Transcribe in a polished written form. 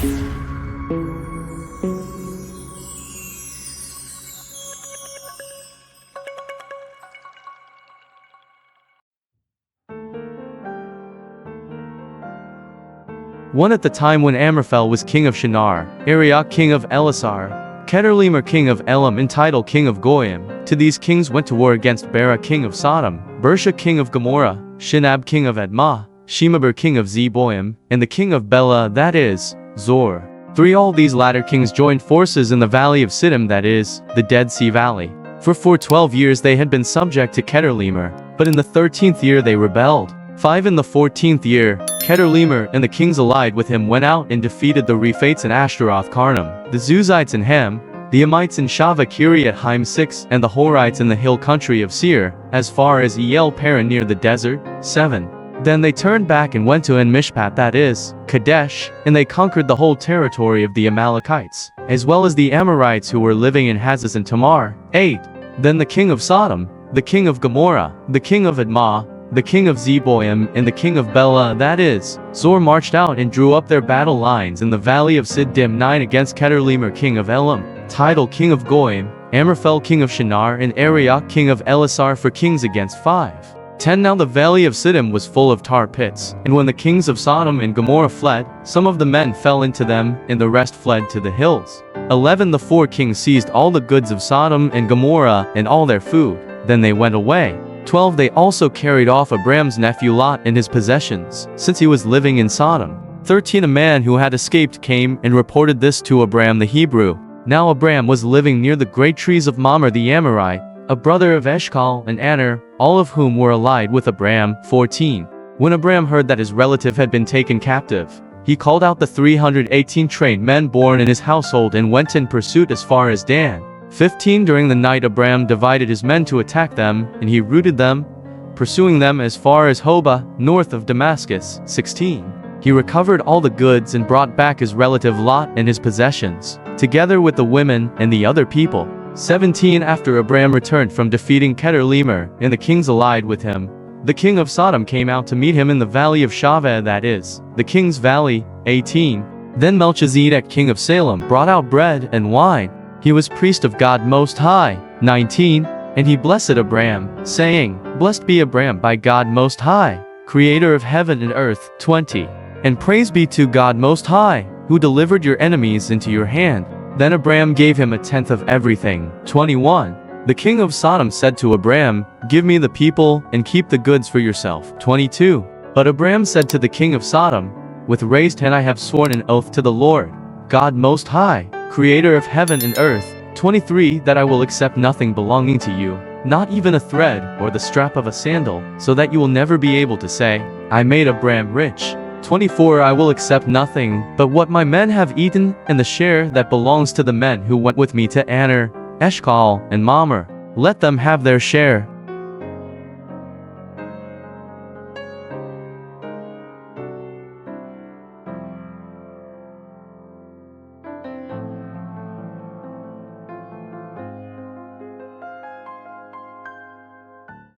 One at the time when Amraphel was king of Shinar, Arioch king of Elasar, Kedorlaomer king of Elam and Tidal king of Goyim. To these kings went to war against Bera king of Sodom, Bersha king of Gomorrah, Shinab king of Admah, Shemeber king of Zeboim, and the king of Bela, that is, Zor. 3 All these latter kings joined forces in the valley of Siddim, that is, the Dead Sea Valley. For 12 years they had been subject to Kedorlaomer, but in the 13th year they rebelled. 5 In the 14th year, Kedorlaomer and the kings allied with him went out and defeated the Rephates in Ashtaroth Karnam, the Zuzites in Ham, the Amites in Shaveh Kiriath Haim 6, and the Horites in the hill country of Seir, as far as El Paran near the desert. 7 Then they turned back and went to En Mishpat, that is, Kadesh, and they conquered the whole territory of the Amalekites, as well as the Amorites who were living in Hazaz and Tamar. 8 Then the king of Sodom, the king of Gomorrah, the king of Admah, the king of Zeboim, and the king of Bela, that is, Zor, marched out and drew up their battle lines in the valley of Siddim. 9 Against Kedorlaomer king of Elam, Tidal king of Goyim, Amraphel king of Shinar, and Arioch king of Elasar for kings against 5. 10 Now the valley of Siddim was full of tar pits, and when the kings of Sodom and Gomorrah fled, some of the men fell into them, and the rest fled to the hills. 11 The 4 kings seized all the goods of Sodom and Gomorrah and all their food, then they went away. 12 They also carried off Abram's nephew Lot and his possessions, since he was living in Sodom. 13 A man who had escaped came and reported this to Abram the Hebrew. Now Abram was living near the great trees of Mamre the Amorite, a brother of Eshcol and Aner, all of whom were allied with Abram. 14 When Abram heard that his relative had been taken captive, he called out the 318 trained men born in his household and went in pursuit as far as Dan. 15 During the night Abram divided his men to attack them, and he routed them, pursuing them as far as Hobah, north of Damascus. 16 He recovered all the goods and brought back his relative Lot and his possessions, together with the women and the other people. 17 After Abram returned from defeating Kedorlaomer and the kings allied with him, the king of Sodom came out to meet him in the valley of Shaveh, that is, the king's valley. 18 Then Melchizedek king of Salem brought out bread and wine. He was priest of God Most High. 19 And he blessed Abram, saying, Blessed be Abram by God Most High, creator of heaven and earth. 20 And praise be to God Most High, who delivered your enemies into your hand. Then Abram gave him 1/10 of everything. 21 The king of Sodom said to Abram, Give me the people and keep the goods for yourself. 22 But Abram said to the king of Sodom, With raised hand I have sworn an oath to the Lord, God Most High, creator of heaven and earth. 23 That I will accept nothing belonging to you, not even a thread or the strap of a sandal, so that you will never be able to say, I made Abram rich. 24 I will accept nothing but what my men have eaten, and the share that belongs to the men who went with me to Aner, Eshcol, and Mamre. Let them have their share.